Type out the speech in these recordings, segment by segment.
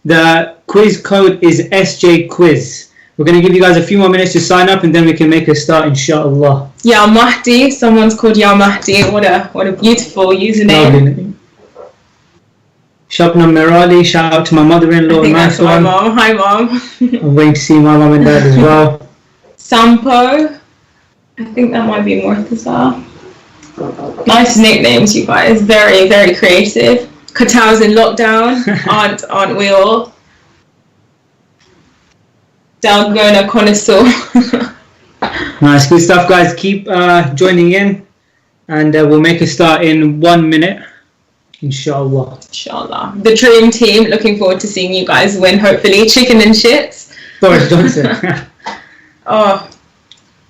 The quiz code is SJ Quiz. We're going to give you guys a few more minutes to sign up and then we can make a start, inshallah. Ya Mahdi, someone's called Ya Mahdi. What a beautiful username. Shabnam Merali, shout out to my mother-in-law. Nice one. My mom. Hi, Mom. I'm waiting to see my mom and dad as well. Sampo. I think that might be Murtaza. Nice nicknames, you guys. Very, very creative. Katao's in lockdown. Aren't we all? Dalgona connoisseur. Nice, good stuff, guys. Keep joining in, and we'll make a start in 1 minute, inshallah. Inshallah. The dream team. Looking forward to seeing you guys win. Hopefully, chicken and shits. Boris Johnson. Oh,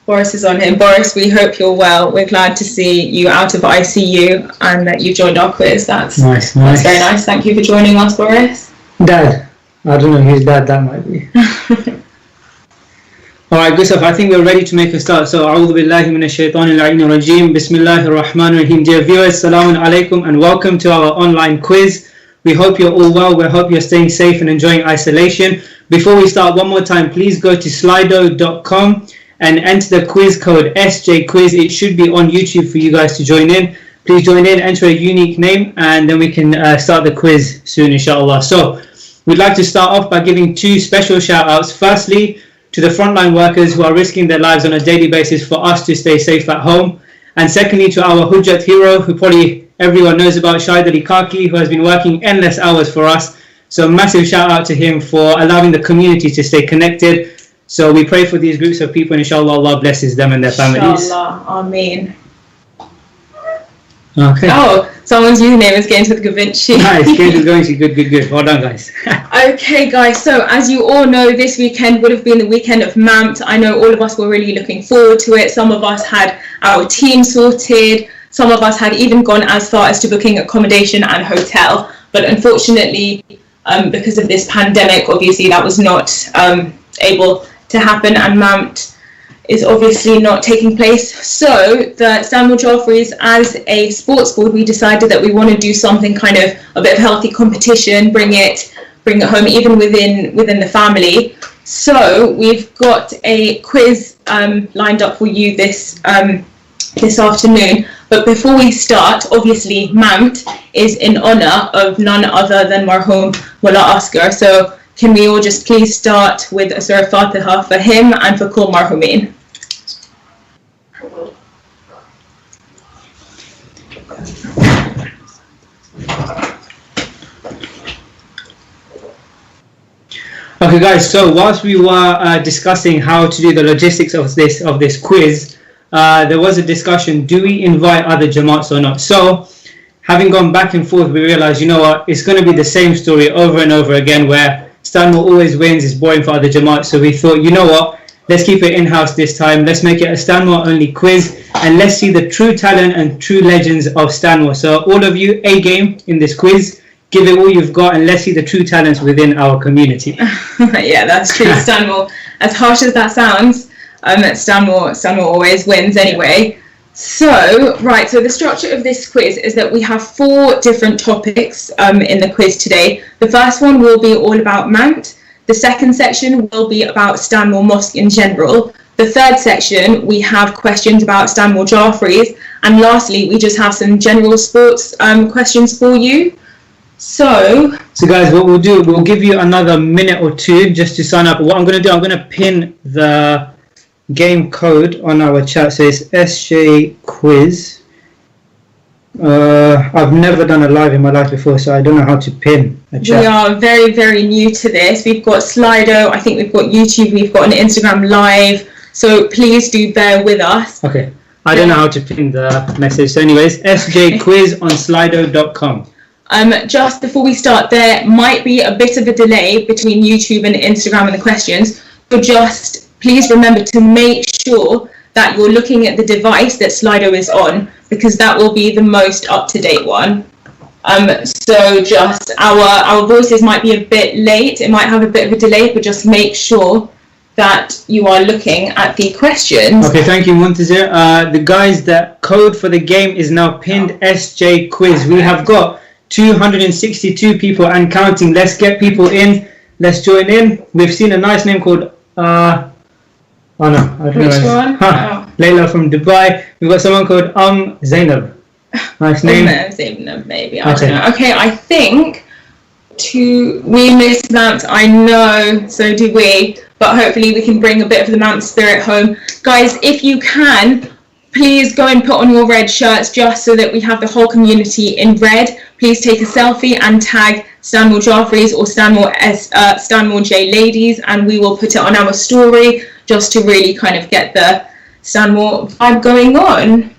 Boris is on here. Boris, we hope you're well. We're glad to see you out of ICU and that you joined our quiz. That's nice. That's very nice. Thank you for joining us, Boris. Dad. I don't know whose dad that might be. Alright, good stuff. I think we're ready to make a start. So, A'udhu Billahi Minash Shaitanir Rajeem. Bismillahir Rahmanir Rahim. Dear viewers, Assalamu Alaikum and welcome to our online quiz. We hope you're all well. We hope you're staying safe and enjoying isolation. Before we start, one more time, please go to slido.com and enter the quiz code SJ Quiz. It should be on YouTube for you guys to join in. Please join in, enter a unique name, and then we can start the quiz soon, inshallah. So, we'd like to start off by giving two special shout outs. Firstly, to the frontline workers who are risking their lives on a daily basis for us to stay safe at home. And secondly, to our Hujjat hero, who probably everyone knows about, Shahid Ali Kaki, who has been working endless hours for us. So massive shout out to him for allowing the community to stay connected. So we pray for these groups of people, and inshallah Allah blesses them and their families. Inshallah, Ameen. Okay. Oh, someone's username is Games with Gavinci. Nice, Games with Gavinci. Good. Well done, guys. Okay, guys. So as you all know, this weekend would have been the weekend of MAMT. I know all of us were really looking forward to it. Some of us had our team sorted. Some of us had even gone as far as to booking accommodation and hotel. But unfortunately, because of this pandemic, obviously that was not able to happen, and MAMT is obviously not taking place. So the Stanmore Jafferys, as a sports board, we decided that we want to do something kind of a bit of healthy competition, bring it home even within the family. So we've got a quiz lined up for you this afternoon. But before we start, obviously MAMT is in honor of none other than Marhum Mullah Asghar. So can we all just please start with a Surah Fatiha for him and for Kul Marhumin? Okay, guys. So whilst we were discussing how to do the logistics of this quiz, there was a discussion: do we invite other Jamaats or not? So, having gone back and forth, we realised, you know what, it's going to be the same story over and over again, where Stanmore always wins. It's boring for other Jamaats. So we thought, you know what, let's keep it in-house this time. Let's make it a Stanmore only quiz, and let's see the true talent and true legends of Stanmore. So all of you, A game in this quiz. Give it all you've got, and let's see the true talents within our community. Yeah, that's true. Stanmore, as harsh as that sounds, Stanmore always wins anyway. So, right, so the structure of this quiz is that we have 4 different topics in the quiz today. The first one will be all about MAMT. The second section will be about Stanmore Mosque in general. The third section, we have questions about Stanmore Jafferys. And lastly, we just have some general sports questions for you. So guys, what we'll do, we'll give you another minute or two just to sign up. What I'm going to do, I'm going to pin the game code on our chat. So it's SJ Quiz. I've never done a live in my life before, so I don't know how to pin a chat. We are very, very new to this. We've got Slido, I think we've got YouTube, we've got an Instagram live. So please do bear with us. Okay, I don't know how to pin the message. So anyways, SJ Quiz on slido.com. Just before we start, there might be a bit of a delay between YouTube and Instagram and the questions, but just please remember to make sure that you're looking at the device that Slido is on, because that will be the most up-to-date one. So just our voices might be a bit late, it might have a bit of a delay, but just make sure that you are looking at the questions. Okay, thank you, Muntazir. The guys, the code for the game is now pinned SJ Quiz. We have got 262 people and counting. Let's get people in. Let's join in. We've seen a nice name called oh no, I don't know. Which one? Layla from Dubai. We've got someone called Zainab. Nice name. Zainab, maybe. I don't know. Okay, I think we missed Mount. I know, so do we. But hopefully we can bring a bit of the Mount spirit home. Guys, if you can, please go and put on your red shirts just so that we have the whole community in red. Please take a selfie and tag Stanmore Jafferys or Stanmore J Ladies, and we will put it on our story just to really kind of get the Stanmore vibe going on.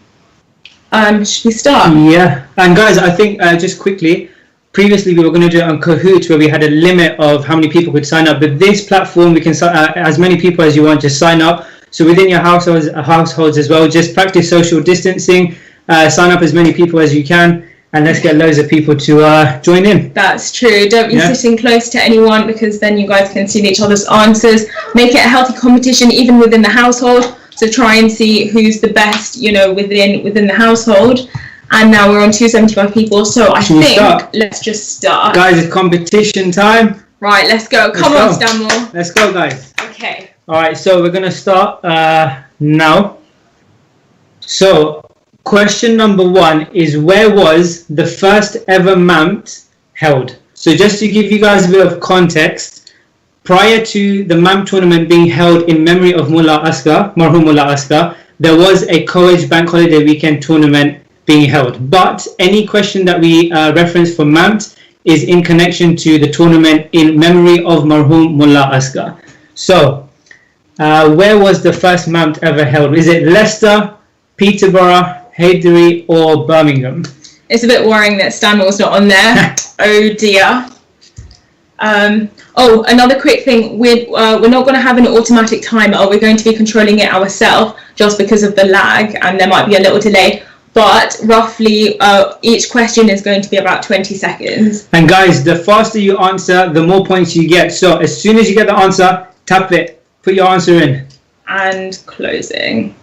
Should we start? Yeah, and guys, I think just quickly, previously we were going to do it on Kahoot where we had a limit of how many people could sign up, but this platform we can as many people as you want, just sign up. So within your households as well, just practice social distancing, sign up as many people as you can, and let's get loads of people to join in. That's true. Don't be sitting close to anyone, because then you guys can see each other's answers. Make it a healthy competition even within the household. So try and see who's the best, you know, within the household. And now we're on 275 people, so I think let's just start. Guys, it's competition time. Right, let's go. Come on, Stanmore. Let's go, guys. Okay. All right, so we're going to start now. So question number 1 is, where was the first ever MAMT held? So just to give you guys a bit of context, prior to the MAMT tournament being held in memory of Marhum Mullah Askar, there was a College Bank Holiday Weekend tournament being held. But any question that we reference for MAMT is in connection to the tournament in memory of Marhum Mullah Askar. So where was the first MAMT ever held? Is it Leicester, Peterborough, Haybury, or Birmingham? It's a bit worrying that Stanmore's not on there. Oh dear. Another quick thing, we're not going to have an automatic timer. We're going to be controlling it ourselves just because of the lag, and there might be a little delay. But roughly each question is going to be about 20 seconds. And guys, the faster you answer, the more points you get. So as soon as you get the answer, tap it, put your answer in. And closing.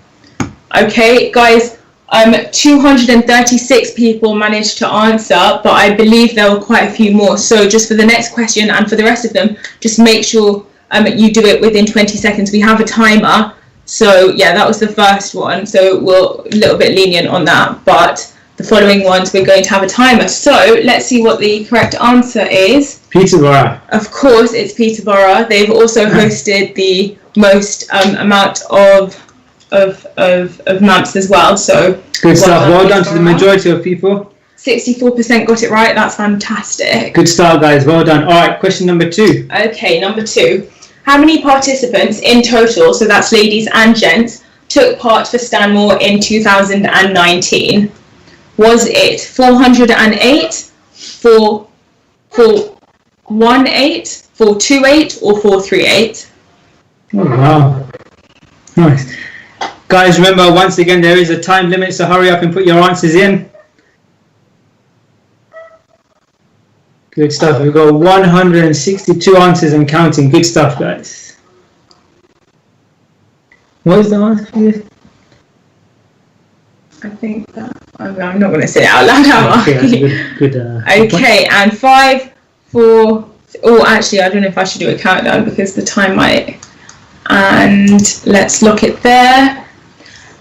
Okay, guys, 236 people managed to answer, but I believe there were quite a few more. So just for the next question and for the rest of them, just make sure you do it within 20 seconds. We have a timer. So yeah, that was the first one. So we're a little bit lenient on that, but the following ones we're going to have a timer. So let's see what the correct answer is. Peterborough. Of course, it's Peterborough. They've also hosted the most amount of MAMTs as well. So good stuff. Well done to the majority of people. 64% got it right. That's fantastic. Good start, guys. Well done. All right, question number 2. Okay, number 2. How many participants in total, so that's ladies and gents, took part for Stanmore in 2019? Was it 408, 418, 428, or 438? Oh, wow. Nice. Guys, remember, once again, there is a time limit, so hurry up and put your answers in. Good stuff. We've got 162 answers and counting. Good stuff, guys. What is the answer for this? I think that I'm not going to say it out loud, am I? Okay, good. Okay, and 5, 4. Oh, actually, I don't know if I should do a countdown because the time might. And let's look it there.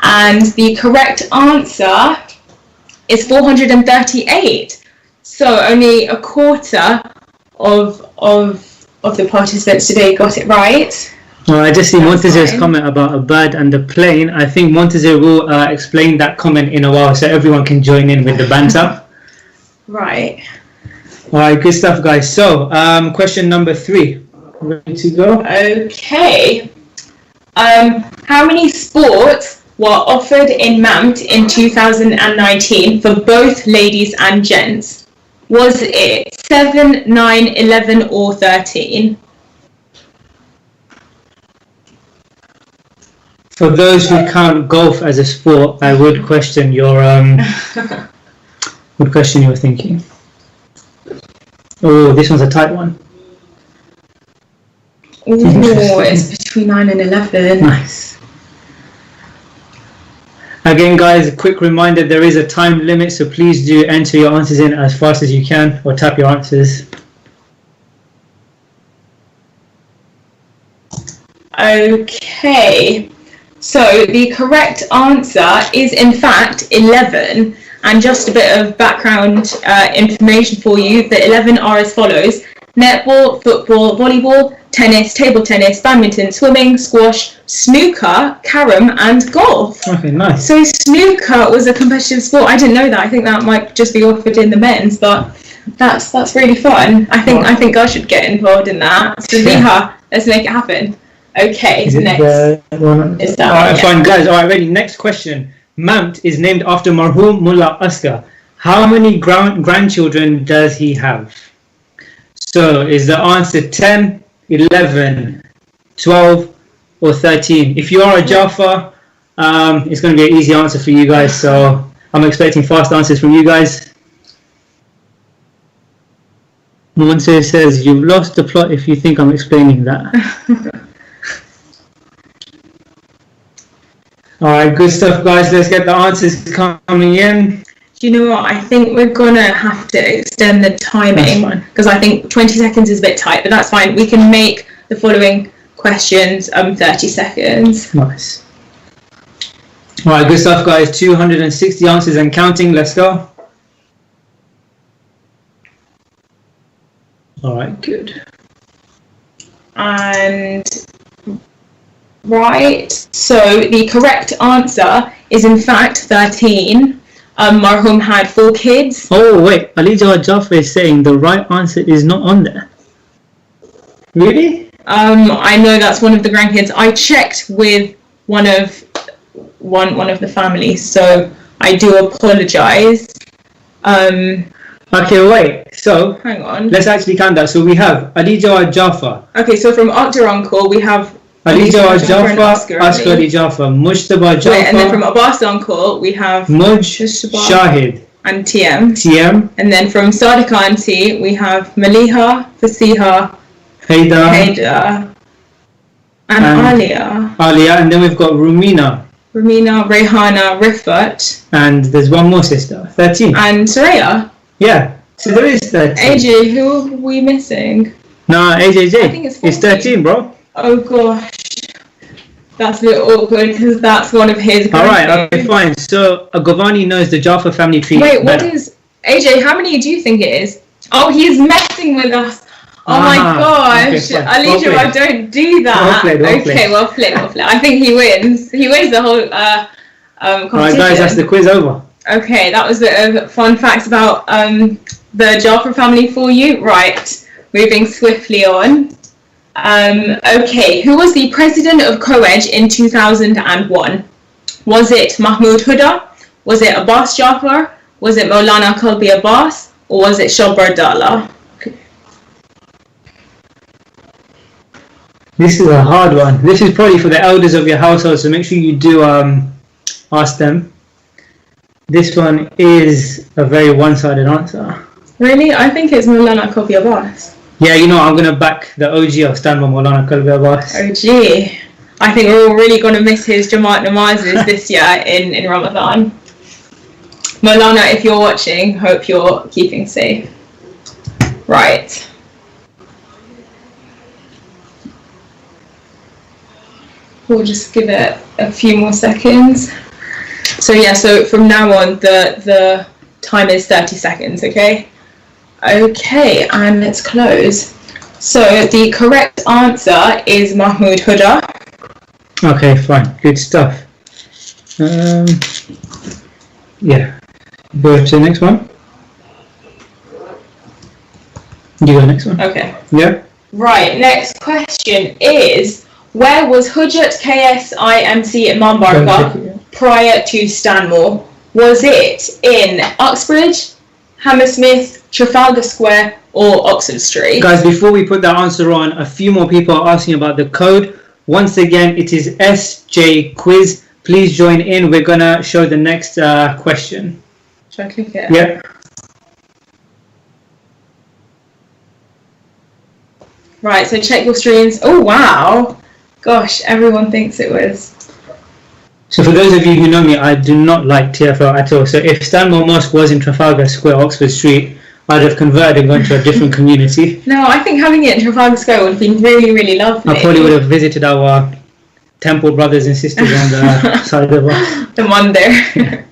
And the correct answer is 438. So only a quarter of the participants today got it right. Well, I just see Montezer's comment about a bird and a plane. I think Montezer will explain that comment in a while so everyone can join in with the banter. Right. All right, good stuff, guys. So, question number 3. Ready to go? Okay. How many sports were offered in MAMT in 2019 for both ladies and gents? Was it 7, 9, 11, or 13? For those who count golf as a sport, I would question your thinking. Oh, this one's a tight one. Oh, it's between 9 and 11. Nice. Again, guys, a quick reminder, there is a time limit, so please do enter your answers in as fast as you can, or tap your answers. Okay, so the correct answer is in fact 11. And just a bit of background information for you, the 11 are as follows: netball, football, volleyball, tennis, table tennis, badminton, swimming, squash, snooker, carom, and golf. Okay, nice. So snooker was a competitive sport. I didn't know that. I think that might just be offered in the men's, but that's really fun. I think I should get involved in that. So Liha, let's make it happen. Okay, next. Is that Alright, fine, guys. Alright, ready. Next question. Mamt is named after Marhum Mullah Askar. How many grandchildren does he have? So, is the answer 10, 11, 12, or 13? If you are a Jaffa, it's going to be an easy answer for you guys. So, I'm expecting fast answers from you guys. Monse says, you've lost the plot if you think I'm explaining that. Alright, good stuff, guys. Let's get the answers coming in. Do you know what? I think we're gonna have to extend the timing because I think 20 seconds is a bit tight, but that's fine. We can make the following questions 30 seconds. Nice. Alright, good stuff, guys. 260 answers and counting. Let's go. Alright, good. And right, so the correct answer is in fact 13. Marhum had 4 kids. Oh wait, Ali Jawad Jaffer is saying the right answer is not on there. Really? I know that's one of the grandkids. I checked with one of the families, so I do apologise. Okay, wait. So hang on. Let's actually count that. So we have Ali Jawad Jaffer. Okay, so from Akhtar uncle we have Ali Jawad Jaffer, Askar Ali Jaffer, Mujtaba Jaffer. Wait, and then from Abbas uncle we have Shahid and TM. TM. And then from Sadiqa auntie we have Maliha, Fasiha, Haida, and Alia. And then we've got Rumina, Rehana, Rifat. And there's one more sister, 13. And Soraya. Yeah, so there is 13. AJ, who are we missing? Nah, AJJ. I think it's 13, bro. Oh gosh. That's a bit awkward because that's one of his. Alright, okay, fine. So Govani knows the Jaffa family tree. Wait, what is AJ? How many do you think it is? Oh, he's messing with us. Oh my gosh, okay, Alicia, I don't do that. Well played. I think he wins. He wins the whole competition. Alright, guys, that's the quiz over. Okay, that was a bit of fun facts about the Jaffa family for you. Right, moving swiftly on. Okay, who was the president of COEG in 2001? Was it Mahmoud Huda? Was it Abbas Jafar? Was it Maulana Kalbi Abbas? Or was it Shabar Dala? This is a hard one. This is probably for the elders of your household, so make sure you do ask them. This one is a very one-sided answer. Really? I think it's Maulana Kalbi Abbas. Yeah, you know, I'm going to back the OG of Stanmore Maulana Kalbi Abbas. OG. I think we're all really going to miss his Jamaat namazes this year in Ramadan. Maulana, if you're watching, hope you're keeping safe. Right. We'll just give it a few more seconds. So yeah, so from now on, the time is 30 seconds, okay? Okay, and let's close. So the correct answer is Mahmoud Huda. Okay, fine. Good stuff. Yeah. Go to the next one. You go next one. Okay. Yeah. Right, next question is, where was Hujjat KSIMC Imam Barka prior to Stanmore? Was it in Uxbridge, Hammersmith, Trafalgar Square, or Oxford Street? Guys, before we put that answer on, a few more people are asking about the code. Once again, it is SJ Quiz. Please join in. We're going to show the next question. Should I click it? Yeah. Right, so check your streams. Oh, wow. Gosh, everyone thinks it was. So for those of you who know me, I do not like TFL at all. So if Stanmore Mosque was in Trafalgar Square, Oxford Street, I'd have converted and gone to a different community. No, I think having it in Trafalgar Square would have been really, really lovely. I probably would have visited our temple brothers and sisters on the side of us. The one there.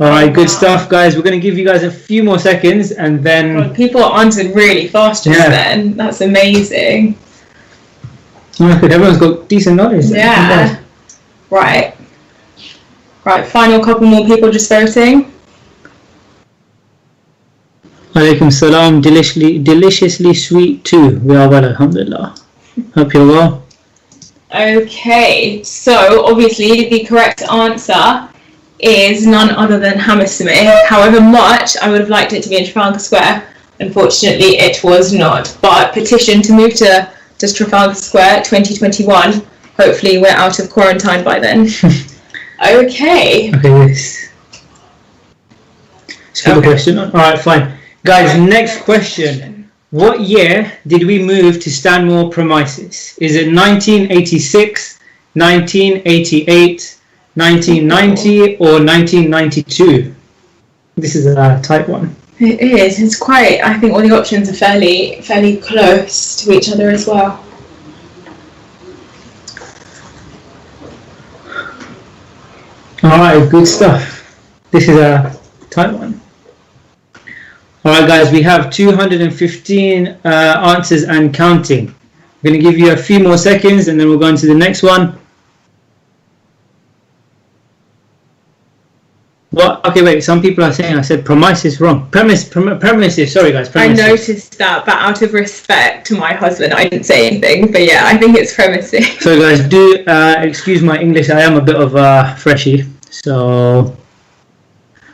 Alright, good stuff, guys. We're going to give you guys a few more seconds and then... Well, people answered really fast just then. That's amazing. Oh, good. Everyone's got decent knowledge. Yeah. Right. Right, final couple more people just voting. Alaikum salam, deliciously sweet too. We are well, alhamdulillah. Hope you're well. Okay, so obviously the correct answer is none other than Hammersmith. However much I would have liked it to be in Trafalgar Square, unfortunately it was not. But petition to move to Trafalgar Square 2021. Hopefully we're out of quarantine by then. Okay. Okay, yes. So the question. Alright, fine. Guys, next question. What year did we move to Stanmore premises? Is it 1986, 1988, 1990 or 1992? This is a tight one. It is. It's quite. I think all the options are fairly close to each other as well. Alright, good stuff. This is a tight one. Alright guys, we have 215 answers and counting. I'm going to give you a few more seconds and then we'll go on to the next one. What? Okay, wait, some people are saying I said premises wrong. Premises, sorry guys, premises. I noticed that, but out of respect to my husband, I didn't say anything. But yeah, I think it's premises. So guys, do excuse my English, I am a bit of a freshie. So,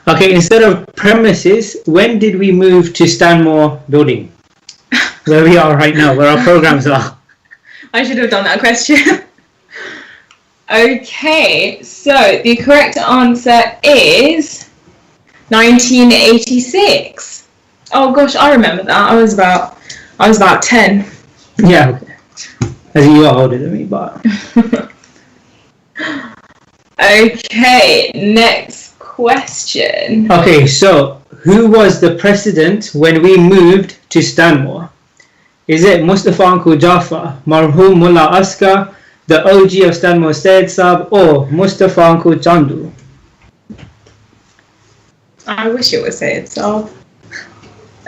okay, instead of premises, when did we move to Stanmore building? Where we are right now, where our programs are. I should have done that question. Okay, so the correct answer is 1986. Oh gosh, I remember that. I was about 10. Yeah, okay. As you are older than me, but... Okay, next question. Okay, so who was the president when we moved to Stanmore? Is it Mustafa Uncle Jafar, Marhum Mullah Askar, the OG of Stanmore Said Saab, or Mustafa Uncle Chandu? I wish it was Said Saab.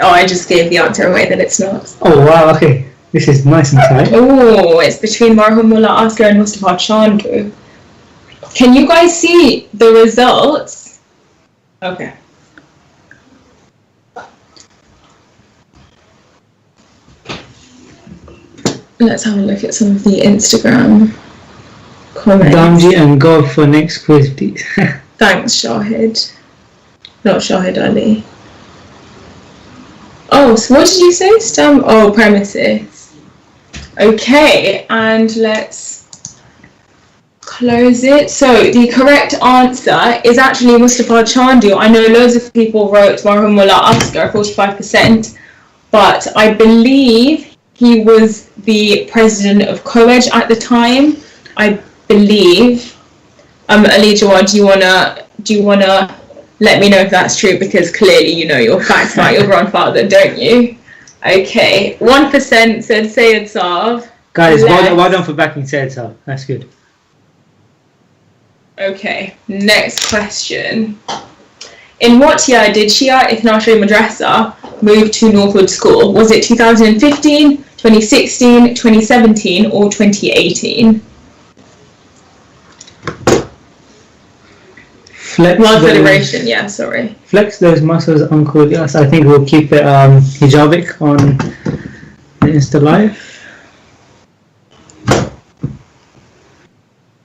Oh, I just gave the answer away that it's not. Oh wow, okay. This is nice and tight. Oh, it's between Marhum Mullah Askar and Mustafa Chandu. Can you guys see the results? Okay. Let's have a look at some of the Instagram comments. Damji and go for next quiz, please. Thanks, Shahid. Not Shahid Ali. Oh, so what did you say? Premises. Okay, and let's close it. So the correct answer is actually Mustafa Chandu. I know loads of people wrote Marhum Mullah Askar, 45%, but I believe he was the president of Coed at the time. I believe. Ali Jawad, do you wanna let me know if that's true, because clearly you know your facts about your grandfather, don't you? Okay, 1% said Sayyid Saab. Guys, well done for backing Sayyid Saab. That's good. Okay, next question. In what year did Shia Ithnashri Madrasa move to Northwood School? Was it 2015, 2016, 2017 or 2018? Flex those muscles, Uncle. Yes, I think we'll keep it hijabic on the Insta Live.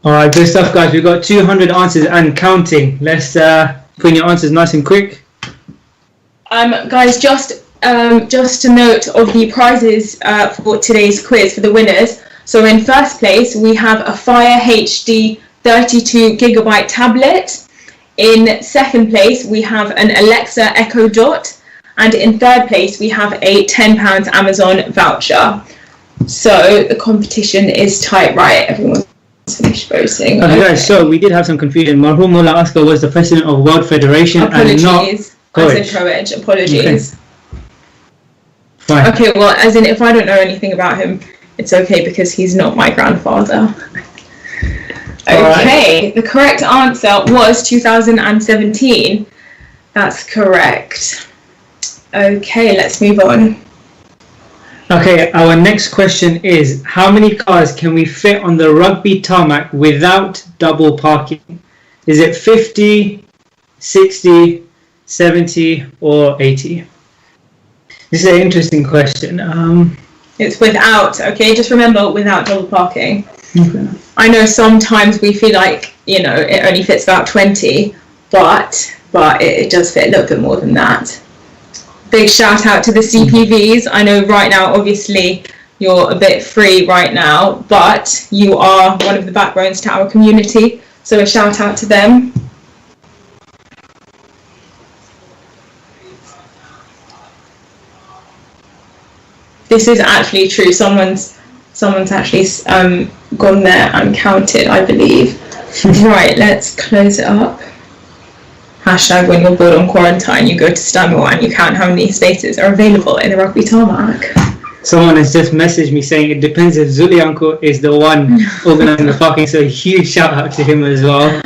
Alright, good stuff guys. We've got 200 answers and counting. Let's put in your answers nice and quick. Guys, just a note of the prizes for today's quiz for the winners. So in first place we have a Fire HD 32GB tablet. In second place we have an Alexa Echo Dot, and in third place we have a £10 Amazon voucher. So the competition is tight, right? Everyone's finished voting. Okay, guys, so we did have some confusion. Marhum Mullah Asghar was the president of World Federation Apologies. and not I said Courage. Courage. Apologies. Okay. Fine. Okay, well, as in, if I don't know anything about him, it's okay because he's not my grandfather. Okay, the correct answer was 2017. That's correct. Okay, let's move on. Okay, our next question is, how many cars can we fit on the rugby tarmac without double parking? Is it 50, 60, 70 or 80? This is an interesting question. It's without, okay, just remember, without double parking. Okay. I know sometimes we feel like, you know, it only fits about 20, but it does fit a little bit more than that. Big shout out to the CPVs. I know right now, obviously, you're a bit free right now, but you are one of the backbones to our community. So a shout out to them. This is actually true. Someone's actually gone there and counted, I believe. Right, let's close it up. Hashtag when you're bored on quarantine, you go to Stanmore and you count how many spaces are available in the rugby tarmac. Someone has just messaged me saying it depends if Zuli Uncle is the one organising the parking, so a huge shout out to him as well.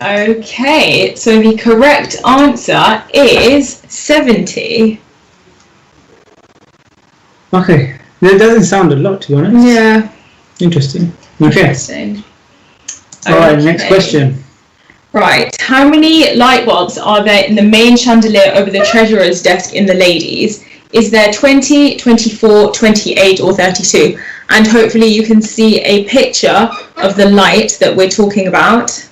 Okay, so the correct answer is 70. Okay, that doesn't sound a lot, to be honest. Yeah. Interesting. Okay. Interesting. Alright, next question. Right, how many light bulbs are there in the main chandelier over the treasurer's desk in the ladies? Is there 20, 24, 28 or 32? And hopefully you can see a picture of the light that we're talking about.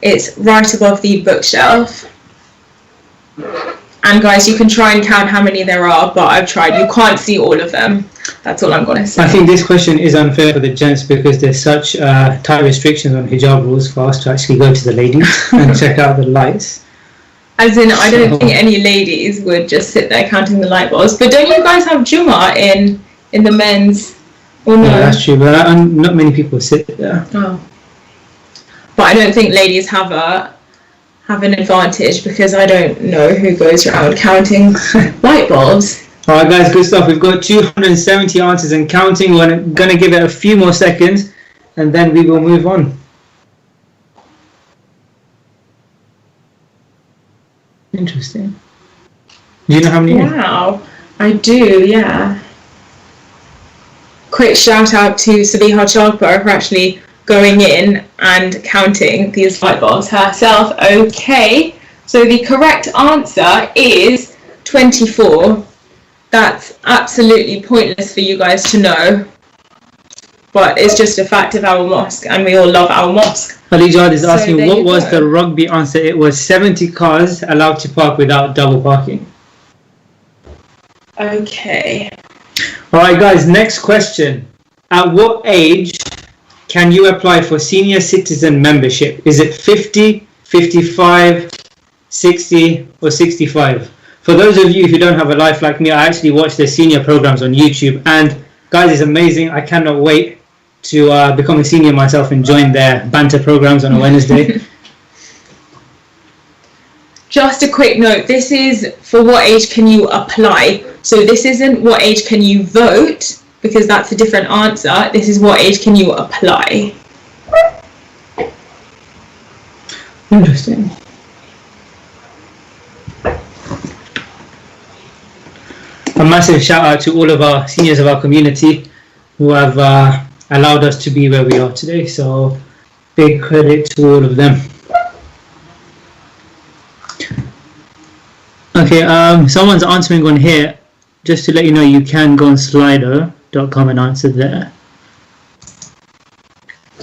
It's right above the bookshelf. And guys, you can try and count how many there are, but I've tried. You can't see all of them. That's all I'm going to say. I think this question is unfair for the gents because there's such tight restrictions on hijab rules for us to actually go to the ladies and check out the lights. As in, I don't think any ladies would just sit there counting the light bulbs. But don't you guys have Jummah in the men's? Or no? Yeah, that's true, but not many people sit there. Oh. But I don't think ladies have an advantage because I don't know who goes around counting light bulbs. Alright guys, good stuff. We've got 270 answers and counting. We're going to give it a few more seconds and then we will move on. Interesting. Do you know how many? Wow, I do, yeah. Quick shout out to Sabiha Chagpur for actually going in and counting these light bulbs herself. Okay, so the correct answer is 24. That's absolutely pointless for you guys to know, but it's just a fact of our mosque and we all love our mosque. Ali Jad is asking there what you was go. the rugby answer. It was 70 cars allowed to park without double parking. Okay. Alright guys, next question. At what age can you apply for senior citizen membership? Is it 50, 55, 60 or 65? For those of you who don't have a life like me, I actually watch the senior programs on YouTube and guys, it's amazing. I cannot wait to become a senior myself and join their banter programs on a Wednesday. Just a quick note, this is for what age can you apply. So this isn't what age can you vote, because that's a different answer. This is what age can you apply. Interesting. A massive shout out to all of our seniors of our community who have allowed us to be where we are today. So big credit to all of them. Okay, someone's answering on here. Just to let you know, you can go on slido.com and answer there.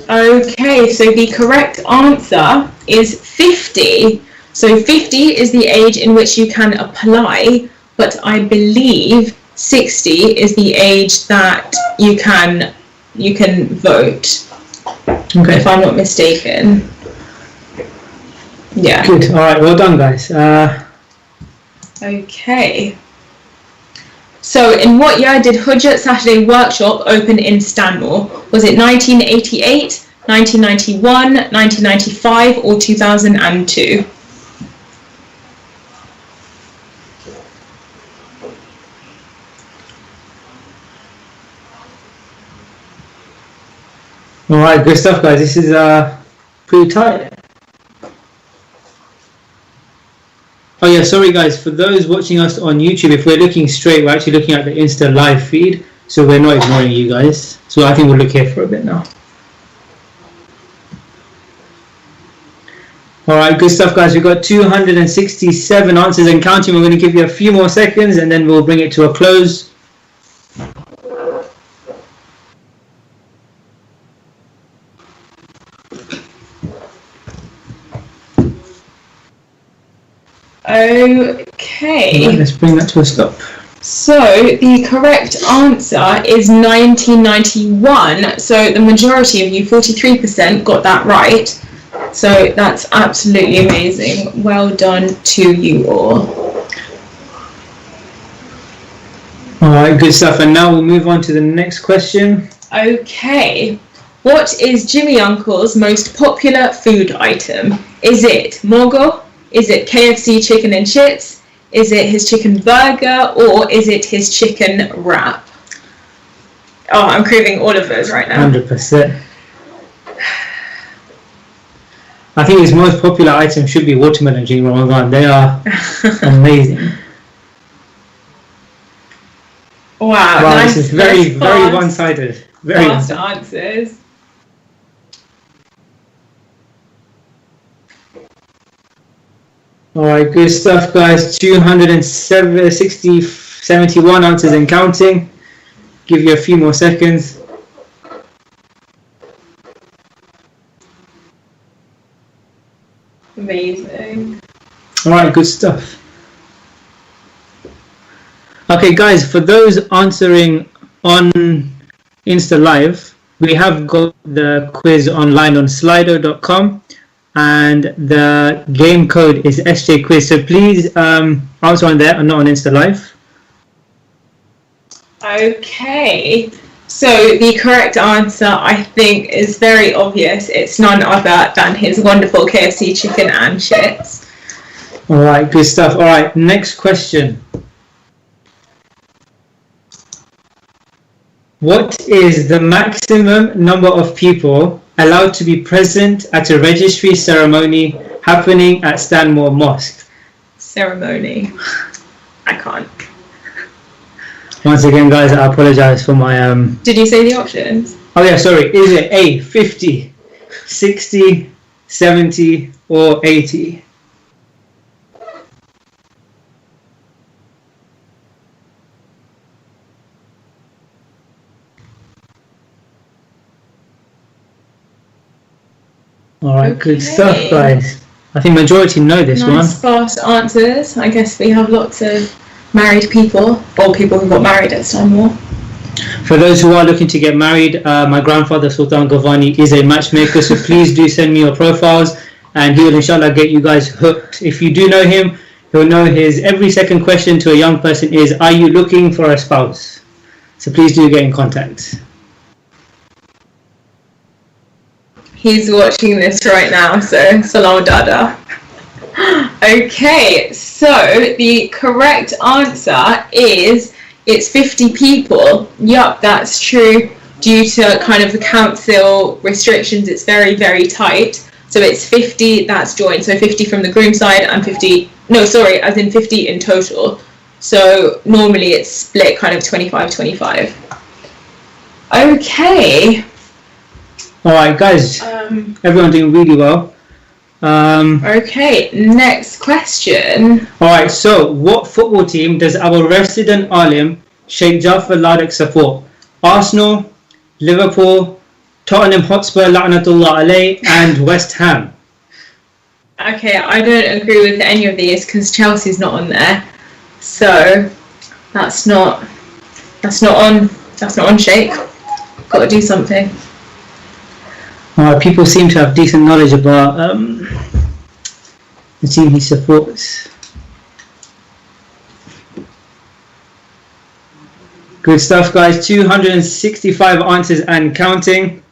Okay, so the correct answer is 50. So 50 is the age in which you can apply, but I believe 60 is the age that you can vote. Okay. If I'm not mistaken. Yeah. Good. All right. Well done, guys. Okay. So in what year did Hujjat Saturday Workshop open in Stanmore? Was it 1988, 1991, 1995 or 2002? Alright, good stuff guys. This is pretty tight. Oh yeah, sorry guys, for those watching us on YouTube, if we're looking straight, we're actually looking at the Insta live feed, so we're not ignoring you guys. So I think we'll look here for a bit now. Alright, good stuff guys. We've got 267 answers and counting. We're going to give you a few more seconds and then we'll bring it to a close. Okay. Right, let's bring that to a stop. So the correct answer is 1991. So the majority of you, 43%, got that right. So that's absolutely amazing. Well done to you all. Alright, good stuff. And now we'll move on to the next question. Okay. What is Jimmy Uncle's most popular food item? Is it Mogo? Is it KFC chicken and chips? Is it his chicken burger? Or is it his chicken wrap? Oh, I'm craving all of those right now. 100%. I think his most popular item should be watermelon during Ramadan. They are amazing. Wow, This is very one-sided. Very fast answers. Alright, good stuff guys. 271 answers and counting. Give you a few more seconds. Amazing. Alright, good stuff. Okay guys, for those answering on Insta Live, we have got the quiz online on slido.com and the game code is SJ Quiz. So please answer on there and not on Insta Live. Okay. So the correct answer, I think, is very obvious. It's none other than his wonderful KFC chicken and chips. Alright, good stuff. Alright, next question. What is the maximum number of people allowed to be present at a registry ceremony happening at Stanmore Mosque? Ceremony. I can't. Once again, guys, I apologize for my Did you say the options? Oh yeah, sorry. Is it A, 50, 60, 70 or 80? Alright, good stuff guys. I think majority know this one. Nice fast answers. I guess we have lots of married people, or people who got married at Stanmore. For those who are looking to get married, my grandfather Sultan Govani is a matchmaker, so please do send me your profiles and he will inshallah get you guys hooked. If you do know him, he'll know his every second question to a young person is, are you looking for a spouse? So please do get in contact. He's watching this right now, so salam dada. Okay, so the correct answer is it's 50 people. Yup, that's true. Due to kind of the council restrictions, it's very, very tight. So it's 50 that's joined. So 50 from the groom side and 50, no, sorry, as in 50 in total. So normally it's split kind of 25-25. Okay. Alright guys, everyone doing really well. Okay, next question. Alright, so what football team does our resident alim Sheikh Jafar Ladak support? Arsenal, Liverpool, Tottenham Hotspur La'natullah alayh and West Ham. Okay, I don't agree with any of these because Chelsea's not on there. So that's not on Sheikh. Got to do something. People seem to have decent knowledge about the team he supports. Good stuff, guys. 265 answers and counting.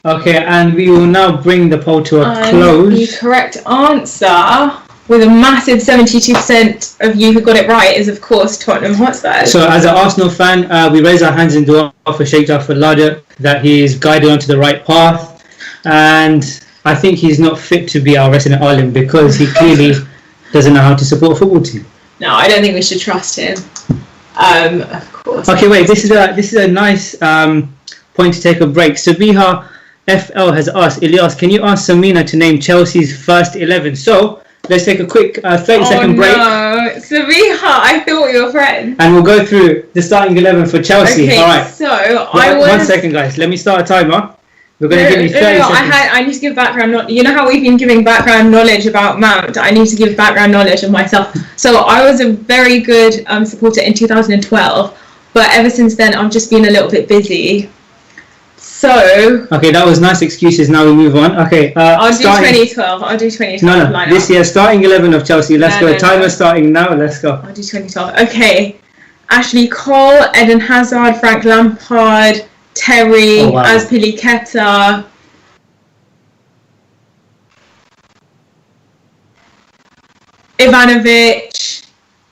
Okay, and we will now bring the poll to a close. The correct answer, with a massive 72% of you who got it right, is of course Tottenham Hotspur. So as an Arsenal fan, we raise our hands in dua for Sheikh Jafar Ladak that he is guided onto the right path, and I think he's not fit to be our resident alim because he clearly doesn't know how to support a football team. No, I don't think we should trust him. Of course. Okay, wait. This is a nice point to take a break. Sabiha FL has asked, Ilyas, can you ask Samina to name Chelsea's first 11? So let's take a quick 30-second break. No, Sabiha, I thought you were friends. And we'll go through the starting 11 for Chelsea. Okay, all right. So One second, guys. Let me start a timer. We're going to give you 30 seconds. I need to give background knowledge. You know how we've been giving background knowledge about Mount? I need to give background knowledge of myself. So I was a very good supporter in 2012, but ever since then I've just been a little bit busy. So... Okay, that was nice excuses. Now we move on. Okay. I'll do 2012. I'll do 2012. No. This year, starting 11 of Chelsea. Let's go. Timer starting now. Let's go. I'll do 2012. Okay. Ashley Cole, Eden Hazard, Frank Lampard, Terry, Azpilicueta, Ivanovic,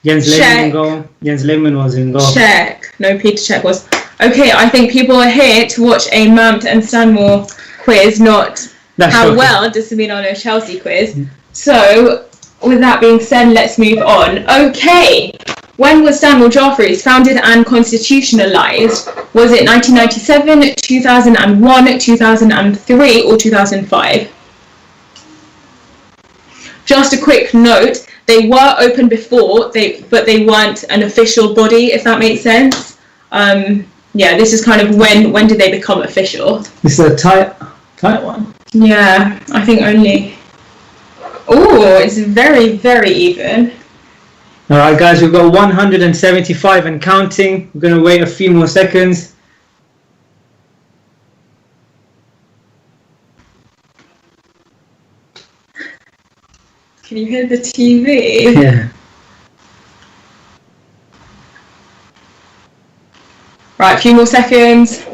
Jens Lehmann in goal. Jens Lehmann was in goal. Czech. No, Peter Czech was. Okay, I think people are here to watch a Mount and Stanmore quiz, not how well does Samina know Chelsea quiz. So, with that being said, let's move on. Okay, when was Stanmore Jafferys founded and constitutionalised? Was it 1997, 2001, 2003 or 2005? Just a quick note, they were open before, but they weren't an official body, if that makes sense. Yeah, this is kind of when did they become official? This is a tight one. Yeah, I think only... Oh, it's very, very even. Alright guys, we've got 175 and counting. We're going to wait a few more seconds. Can you hear the TV? Yeah. Right, a few more seconds.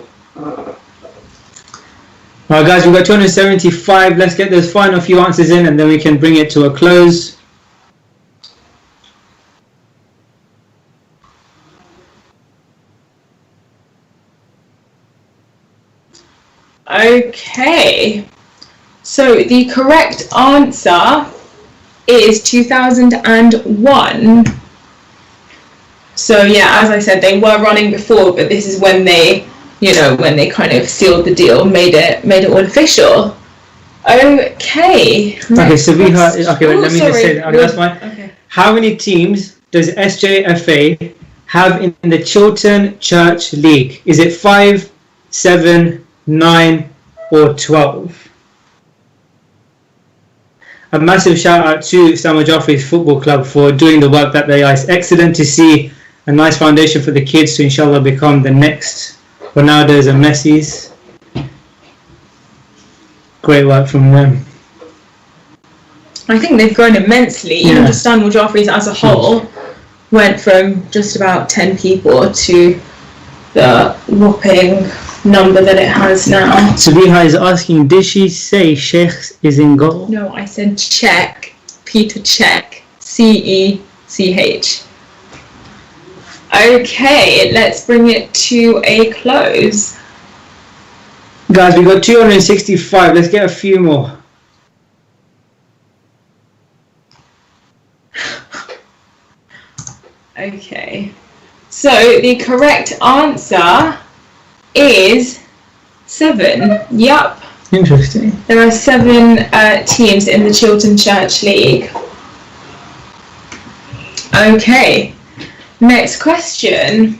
Alright guys, we've got 275. Let's get those final few answers in and then we can bring it to a close. Okay, so the correct answer is 2001. So yeah, as I said, they were running before, but this is when they, when they kind of sealed the deal, made it all official. Okay. Okay, Sabiha. Okay, let me just say that. Okay, that's fine. Okay. How many teams does SJFA have in the Chiltern Church League? Is it 5, 7, 9 or 12? A massive shout out to Stanmore Jafferys Football Club for doing the work that they are. It's excellent to see a nice foundation for the kids to inshallah become the next Ronaldos and Messis. Great work from them. I think they've grown immensely. Yeah. Even just Stanmore Jafferys as a whole went from just about 10 people to the whopping number that it has now. Sabiha is asking, did she say Sheikh is in goal? No, I said Czech. Peter Czech. CECH. Okay, let's bring it to a close. Guys, we've got 265. Let's get a few more. Okay, so the correct answer is 7. Yup. Interesting. There are 7 teams in the Chiltern Church League. Okay, next question.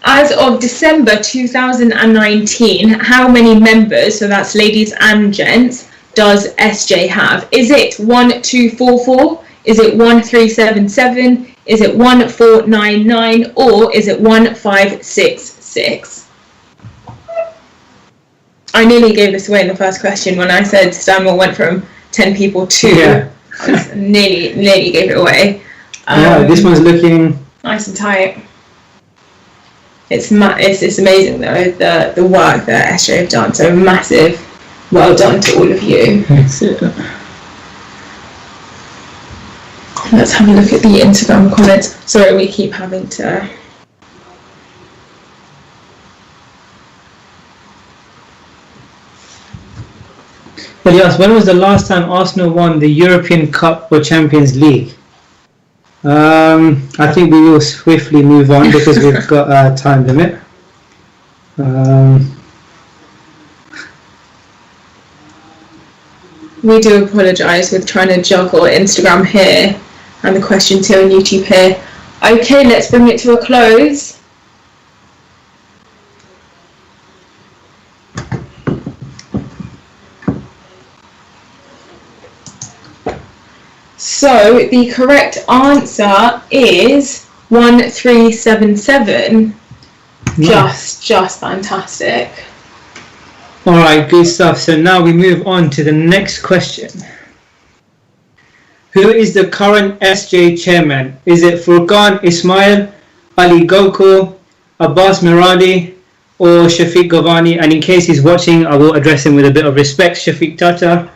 As of December 2019, how many members, so that's ladies and gents, does SJ have? Is it 1244? Is it 1377? Is it 1499? Or is it 1566? I nearly gave this away in the first question when I said Stanmore went from 10 people to. Yeah. I nearly gave it away. Yeah, this one's looking nice and tight. It's amazing though, the work that SJ have done. So massive well done to all of you. That's it. Let's have a look at the Instagram comments. Sorry, we keep having to. But yes, when was the last time Arsenal won the European Cup or Champions League? I think we will swiftly move on because we've got a time limit. We do apologise with trying to juggle Instagram here and the questions here on YouTube here. Okay, let's bring it to a close. So the correct answer is 1377. Nice. Just fantastic. Alright, good stuff. So now we move on to the next question. Who is the current SJ chairman? Is it Furqan Ismail, Ali Gokul, Abbas Mirali, or Shafiq Govani? And in case he's watching, I will address him with a bit of respect. Shafiq Tata.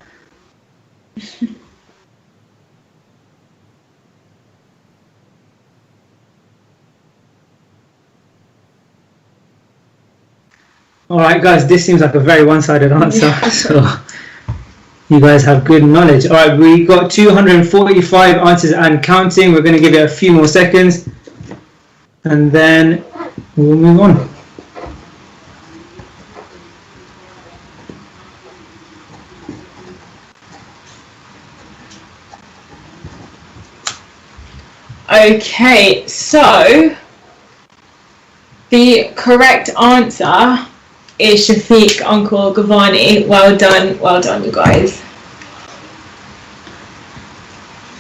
Alright guys, this seems like a very one-sided answer, so you guys have good knowledge. Alright, we got 245 answers and counting. We're going to give it a few more seconds and then we'll move on. Okay, so the correct answer is Shafiq Uncle Govani. Well done you guys.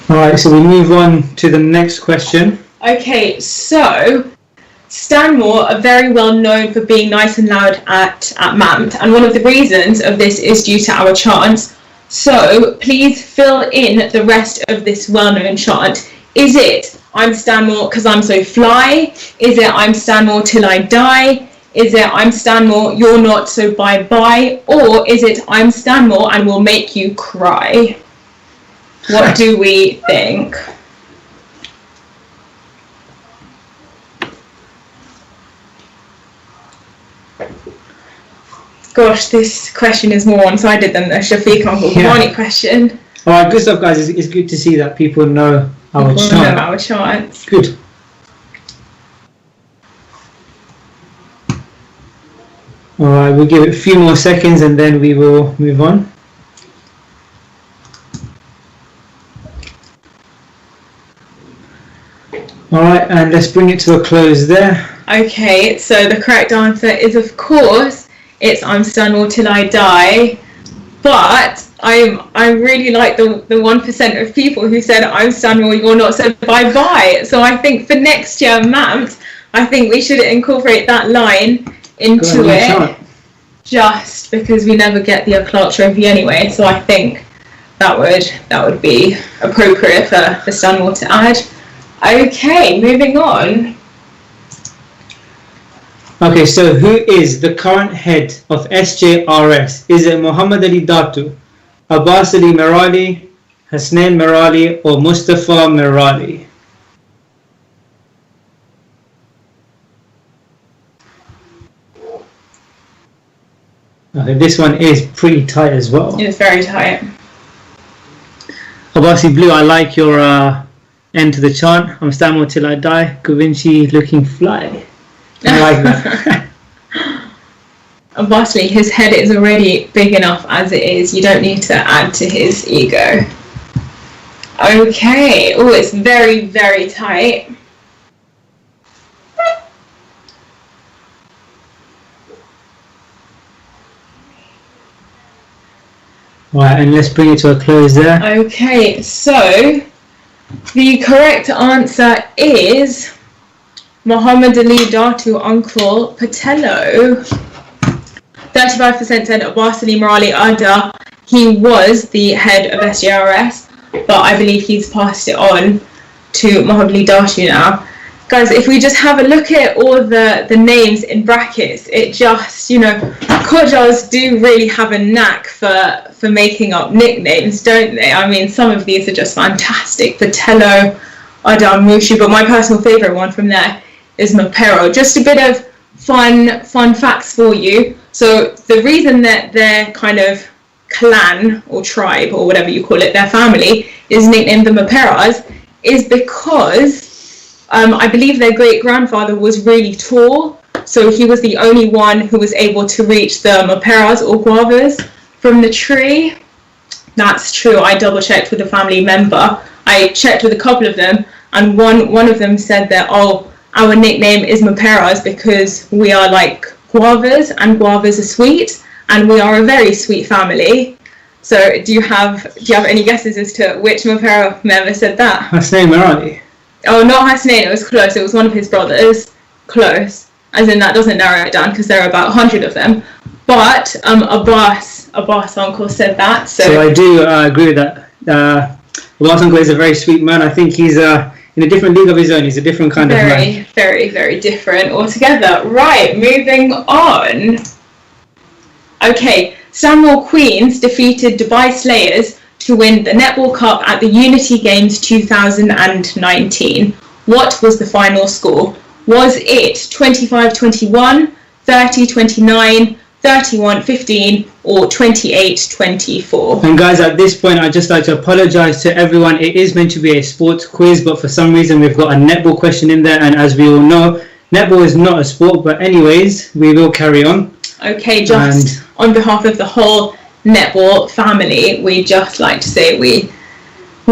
Alright, so we move on to the next question. Okay, so Stanmore are very well known for being nice and loud at MAMT, and one of the reasons of this is due to our chants. So please fill in the rest of this well-known chant. Is it I'm Stanmore because I'm so fly? Is it I'm Stanmore till I die? Is it I'm Stanmore, you're not, so bye-bye? Or is it I'm Stanmore and we'll make you cry? What do we think? Gosh, this question is more one-sided than the Shafiq Uncle Govani question. Alright, good stuff guys. It's good to see that people know our chant. Good. Alright, we'll give it a few more seconds and then we will move on. Alright, and let's bring it to a close there. Okay, so the correct answer is, of course, it's I'm Stanmore till I die. But I really like the 1% of people who said I'm Stanmore, you're not, so bye-bye. So I think for next year, MAMT, I think we should incorporate that line into it, just because we never get the Clark Trophy anyway, so I think that would be appropriate for Stanmore to add. Okay, moving on. Okay, so who is the current head of SJRS? Is it Muhammad Ali Datu, Abbas Ali Mirali, Hasnain Mirali, or Mustafa Mirali? Okay, this one is pretty tight as well. It's very tight. Abbasi Blue, I like your end to the chant. I'm Stanmore till I die. Kuvinci looking fly. I like that. Abbasi, his head is already big enough as it is. You don't need to add to his ego. Okay. Oh, it's very, very tight. Right, and let's bring it to a close there. Okay, so the correct answer is Muhammad Ali Datu Uncle Patello. 35% said Abbas Ali Morali Ada. He was the head of SJRS, but I believe he's passed it on to Mohammed Dashu now. Guys, if we just have a look at all the names in brackets, it just, you know, Khojas do really have a knack for making up nicknames, don't they? I mean, some of these are just fantastic. Patello, Adam Mushi, but my personal favourite one from there is Mapero. Just a bit of fun facts for you. So the reason that their kind of clan or tribe or whatever you call it, their family, is nicknamed the Maperas is because I believe their great-grandfather was really tall, so he was the only one who was able to reach the maperas or guavas from the tree. That's true. I double-checked with a family member. I checked with a couple of them, and one of them said that, oh, our nickname is maperas because we are like guavas, and guavas are sweet, and we are a very sweet family. So do you have any guesses as to which mapera member said that? Hasnain Marali. Oh, not Hasnain, it was close. It was one of his brothers. Close. As in, that doesn't narrow it down because there are about 100 of them. But Abbas uncle said that. So I do agree with that. Abbas uncle is a very sweet man. I think he's in a different league of his own. He's a different kind of man. Very, very different altogether. Right, moving on. Okay, Stanmore Queens defeated Dubai Slayers to win the Netball Cup at the Unity Games 2019. What was the final score? Was it 25-21, 30-29, 31-15, or 28-24? And guys, at this point, I'd just like to apologise to everyone. It is meant to be a sports quiz, but for some reason we've got a netball question in there, and as we all know, netball is not a sport. But anyways, we will carry on. Okay, just on behalf of the whole netball family, we just like to say we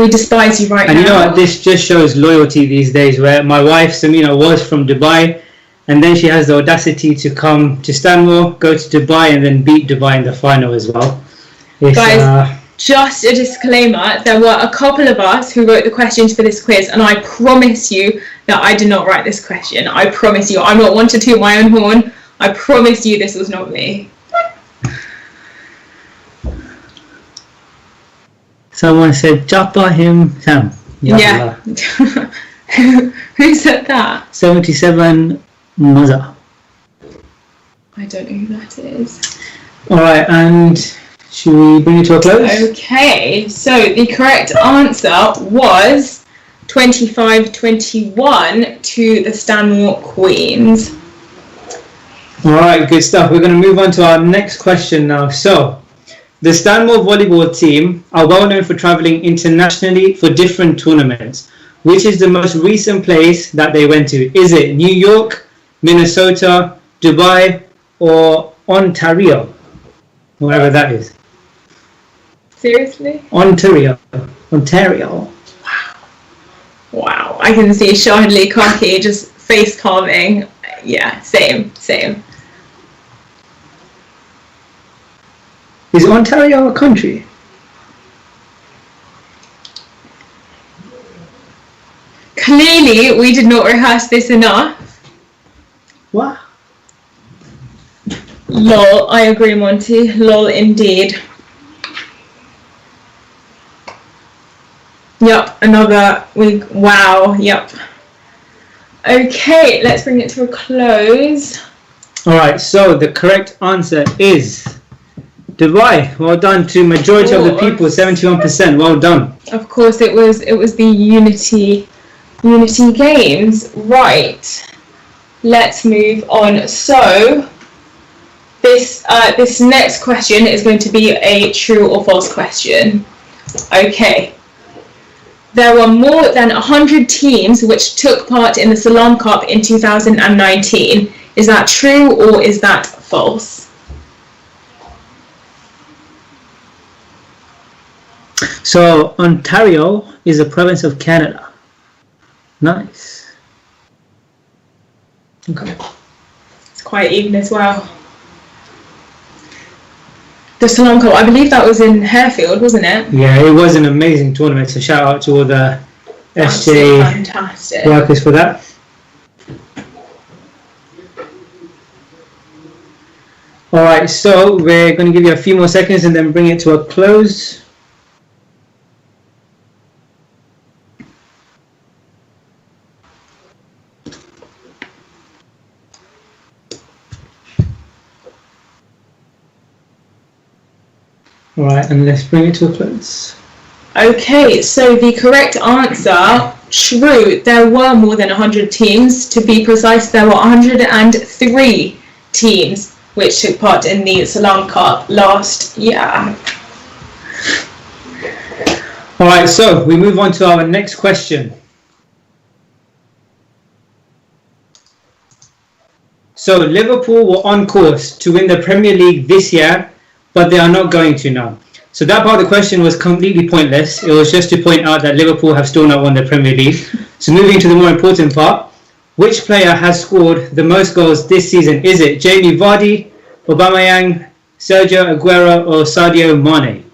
despise you right now. And you know what, this just shows loyalty these days, where my wife Samina was from Dubai, and then she has the audacity to come to Stanmore, go to Dubai, and then beat Dubai in the final as well. Guys, just a disclaimer, there were a couple of us who wrote the questions for this quiz, and I promise you that I did not write this question. I promise you, I'm not one to toot my own horn. I promise you this was not me. Someone said, Japa him Sam. Yeah. Who said that? 77 Maza. I don't know who that is. Alright, and should we bring it to a close? Okay, so the correct answer was 25-21 to the Stanmore Queens. Alright, good stuff. We're going to move on to our next question now. So, the Stanmore volleyball team are well known for travelling internationally for different tournaments. Which is the most recent place that they went to? Is it New York, Minnesota, Dubai, or Ontario? Whatever that is. Seriously? Ontario. Wow. I can see Shahidli Kaki just face calming. Yeah, same. Is Ontario a country? Clearly, we did not rehearse this enough. What? Lol, I agree, Monty. Lol, indeed. Yup, another week. Wow, yup. Okay, let's bring it to a close. Alright, so the correct answer is Dubai. Well done to majority of the people, 71%. Well done. Of course, it was the Unity Games. Right. Let's move on. So this next question is going to be a true or false question. Okay. There were more than 100 teams which took part in the Salam Cup in 2019. Is that true or is that false? So Ontario is a province of Canada. Nice. Okay. It's quite even as well. The Salam Cup, I believe that was in Harefield, wasn't it? Yeah, it was an amazing tournament. So shout out to all the SJ fantastic workers for that. Alright, so we're going to give you a few more seconds and then bring it to a close. Alright, and let's bring it to a close. Okay, so the correct answer, true, there were more than 100 teams. To be precise, there were 103 teams which took part in the Salam Cup last year. Alright, so we move on to our next question. So Liverpool were on course to win the Premier League this year, but they are not going to now. So that part of the question was completely pointless. It was just to point out that Liverpool have still not won the Premier League. So moving to the more important part, which player has scored the most goals this season? Is it Jamie Vardy, Aubameyang, Sergio Aguero or Sadio Mane?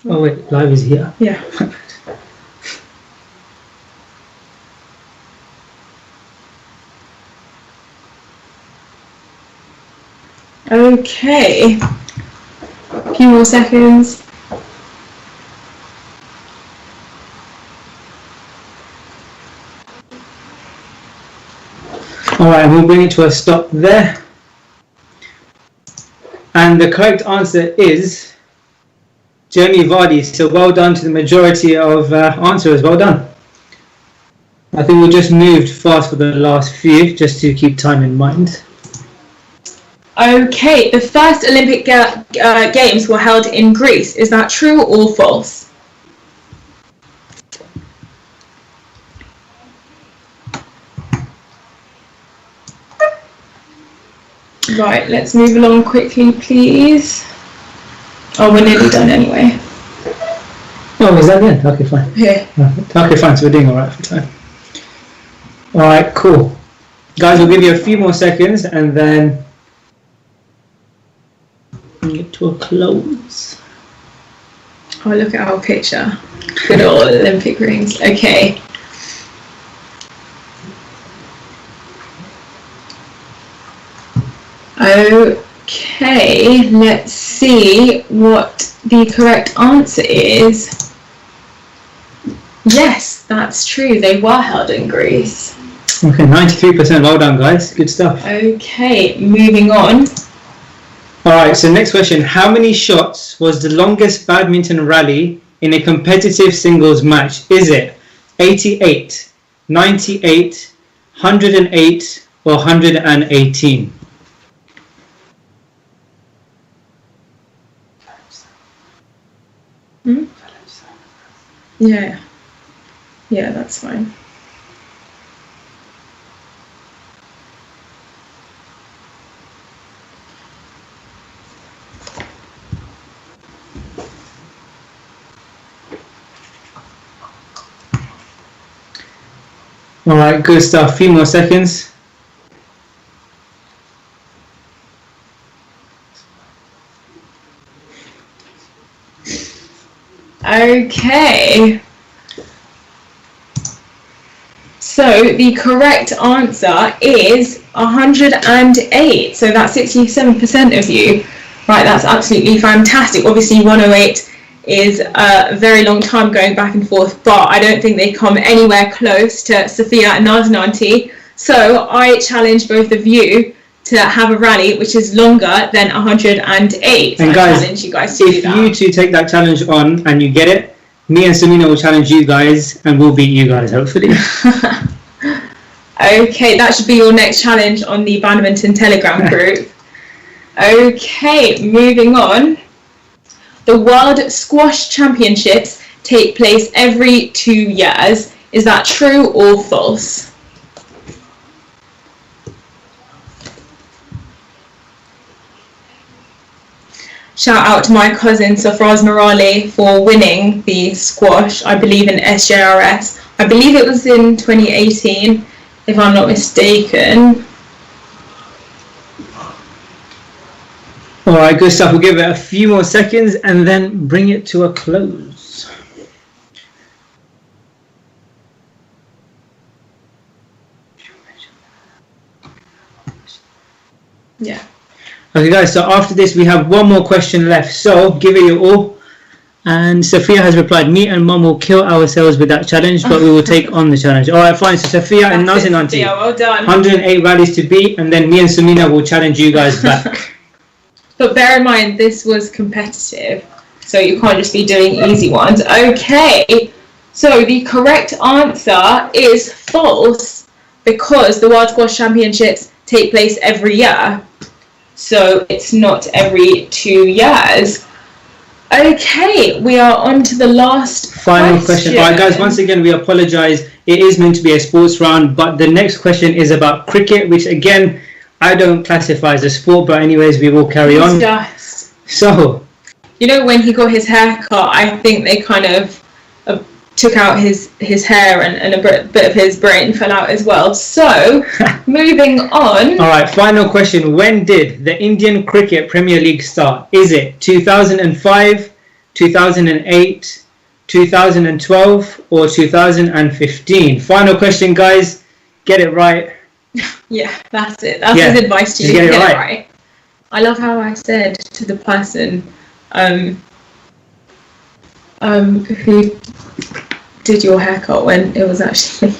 Oh wait, live is here. Yeah. Okay, a few more seconds. Alright, we'll bring it to a stop there. And the correct answer is Jamie Vardy. So well done to the majority of answers, well done. I think we just moved fast for the last few, just to keep time in mind. Okay, the first Olympic Games were held in Greece. Is that true or false? Right, let's move along quickly, please. Oh, we're nearly done anyway. Oh, is that then? Okay, fine. Yeah. Okay, fine, so we're doing alright for time. Alright, cool. Guys, we'll give you a few more seconds and then bring it to a close. Oh, look at our picture. Good old Olympic rings. Okay. Okay, let's see what the correct answer is. Yes, that's true. They were held in Greece. Okay, 93%. Well done, guys. Good stuff. Okay, moving on. Alright, so next question. How many shots was the longest badminton rally in a competitive singles match? Is it 88, 98, 108 or 118? Yeah. Yeah, that's fine. Alright, good stuff. Few more seconds. Okay. So the correct answer is 108. So that's 67% of you. Right, that's absolutely fantastic. Obviously 108 is a very long time going back and forth, but I don't think they come anywhere close to Sophia and Naznanti. So I challenge both of you to have a rally which is longer than 108. And guys, I challenge you guys to do that. if you two take that challenge on and you get it, me and Samina will challenge you guys and we'll beat you guys, hopefully. Okay, that should be your next challenge on the Badminton Telegram group. Okay, moving on. The World Squash Championships take place every 2 years. Is that true or false? Shout out to my cousin Safraz Morali for winning the squash, I believe in SJRS. I believe it was in 2018, if I'm not mistaken. Alright, good stuff. We'll give it a few more seconds and then bring it to a close. Yeah. Okay, guys, so after this, we have one more question left. So give it your all. And Sophia has replied, me and Mum will kill ourselves with that challenge, but we will take on the challenge. All right, fine. So Sophia and Nazin Auntie. Yeah, well done. 108 rallies to beat, and then me and Samina will challenge you guys back. But bear in mind, this was competitive, so you can't just be doing easy ones. Okay, so the correct answer is false, because the World Squash Championships take place every year. So it's not every 2 years. Okay, we are on to the last final question. All right, guys, once again, we apologize. It is meant to be a sports round, but the next question is about cricket, which again, I don't classify as a sport, but anyways, we will carry on. Just, so, you know, when he got his hair cut, I think they kind of took out his hair, and a bit of his brain fell out as well. So, moving on. All right, final question. When did the Indian Cricket Premier League start? Is it 2005, 2008, 2012, or 2015? Final question, guys. Get it right. Yeah, that's it. That's his advice to you. Get it right. I love how I said to the person who did your haircut when it was actually,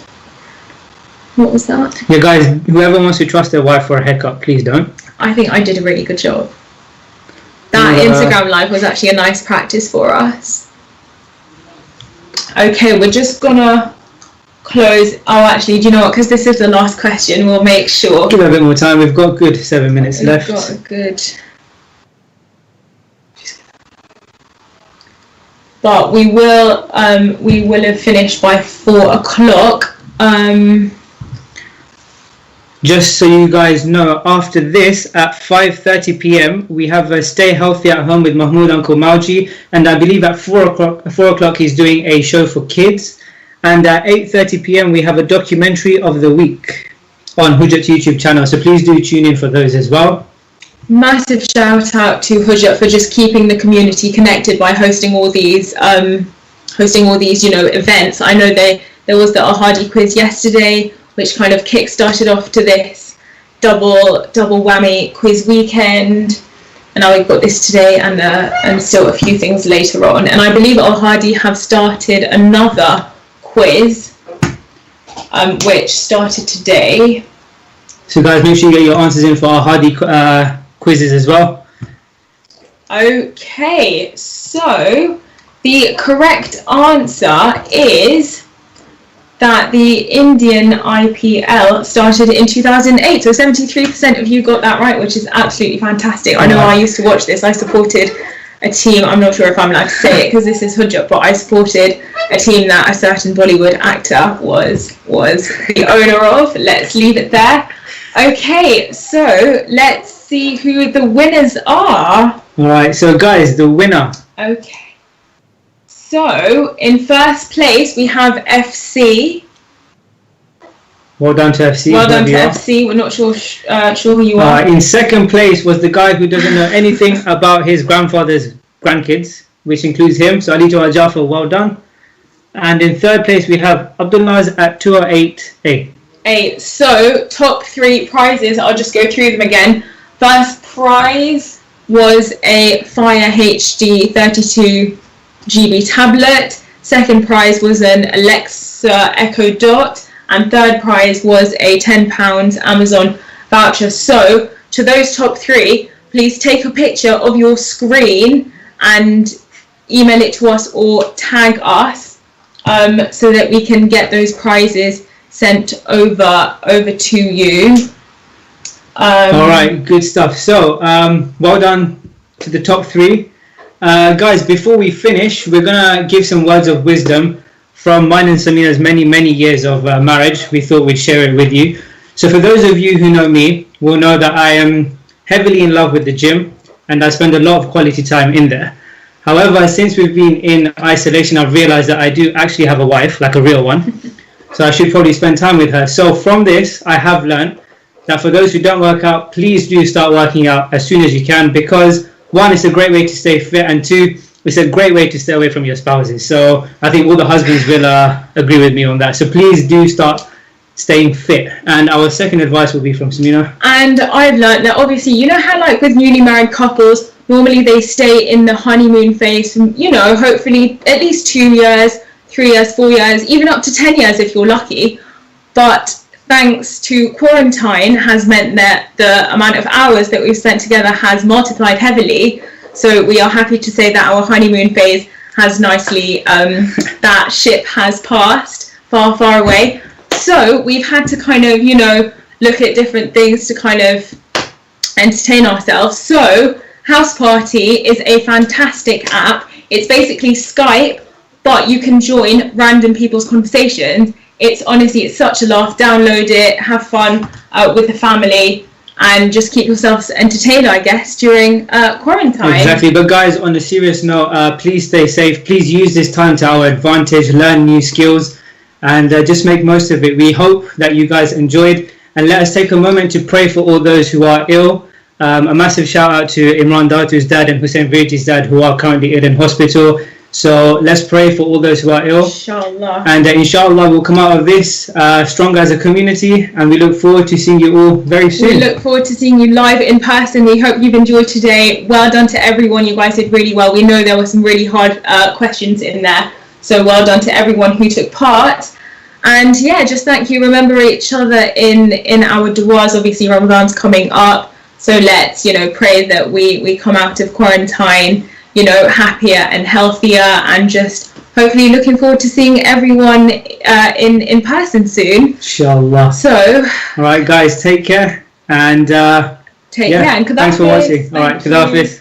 what was that? Yeah, guys, whoever wants to trust their wife for a haircut, please don't. I think I did a really good job. That Instagram live was actually a nice practice for us. Okay, we're just gonna close. Oh, actually, do you know what? Because this is the last question, we'll make sure. Give it a bit more time. We've got a good 7 minutes left. We've got a good. But we will have finished by 4 o'clock. Just so you guys know, after this at 5:30 p.m. we have a Stay Healthy at Home with Mahmood Uncle Mauji, and I believe at 4 o'clock he's doing a show for kids, and at 8:30 p.m. we have a documentary of the week on Hujjat's YouTube channel. So please do tune in for those as well. Massive shout out to Hujjat for just keeping the community connected by hosting all these events. I know there was the Ahadi quiz yesterday, which kind of kick-started off to this double whammy quiz weekend, and now we've got this today and still a few things later on. And I believe Ahadi have started another quiz, which started today. So guys, make sure you get your answers in for Ahadi quizzes as well. Okay, so the correct answer is that the Indian IPL started in 2008. So 73% of you got that right, which is absolutely fantastic. I know I used to watch this. I supported a team, I'm not sure if I'm allowed to say it because this is Hujjat, but I supported a team that a certain Bollywood actor was the owner of. Let's leave it there. Okay, so let's see who the winners are. Alright, so guys, the winner. Okay. So, in first place, we have FC. Well done to FC. Well done to FC. We're not sure who you are. In second place was the guy who doesn't know anything about his grandfather's grandkids, which includes him. So, Ali Jaffer, well done. And in third place, we have Abdulnaz at 208A. So, top 3 prizes. I'll just go through them again. First prize was a Fire HD 32 GB tablet. Second prize was an Alexa Echo Dot, and third prize was a £10 Amazon voucher. So to those top 3, please take a picture of your screen and email it to us or tag us so that we can get those prizes sent over to you. All right, good stuff. So well done to the top 3. Guys, before we finish, we're going to give some words of wisdom from mine and Samina's many years of marriage. We thought we'd share it with you. So for those of you who know me, will know that I am heavily in love with the gym, and I spend a lot of quality time in there. However, since we've been in isolation, I've realized that I do actually have a wife, like a real one. So I should probably spend time with her. So from this, I have learned that for those who don't work out, please do start working out as soon as you can, because 1, it's a great way to stay fit, and 2, it's a great way to stay away from your spouses. So I think all the husbands will agree with me on that. So please do start staying fit. And our second advice will be from Samina. And I've learned that obviously, you know how like with newly married couples, normally they stay in the honeymoon phase, you know, hopefully at least 2 years, 3 years, 4 years, even up to 10 years if you're lucky. But thanks to quarantine has meant that the amount of hours that we've spent together has multiplied heavily. So we are happy to say that our honeymoon phase has nicely, that ship has passed far, far away. So we've had to kind of, you know, look at different things to kind of entertain ourselves. So House Party is a fantastic app. It's basically Skype, but you can join random people's conversations. It's honestly, it's such a laugh. Download it, have fun with the family, and just keep yourselves entertained, I guess, during quarantine. Exactly. But guys, on a serious note, please stay safe. Please use this time to our advantage, learn new skills, and just make most of it. We hope that you guys enjoyed, and let us take a moment to pray for all those who are ill. A massive shout out to Imran Datu's dad and Hussein Viri's dad, who are currently ill in hospital. So let's pray for all those who are ill. Inshallah. And inshallah we'll come out of this stronger as a community, and we look forward to seeing you all very soon. We look forward to seeing you live in person. We hope you've enjoyed today. Well done to everyone. You guys did really well. We know there were some really hard questions in there. So well done to everyone who took part. And yeah, just thank you. Remember each other in our du'as. Obviously Ramadan's coming up. So let's, you know, pray that we come out of quarantine, you know, happier and healthier, and just hopefully looking forward to seeing everyone in person soon. Inshallah. So, all right, guys, take care, and take care. And thanks for watching. All right, Khudafis.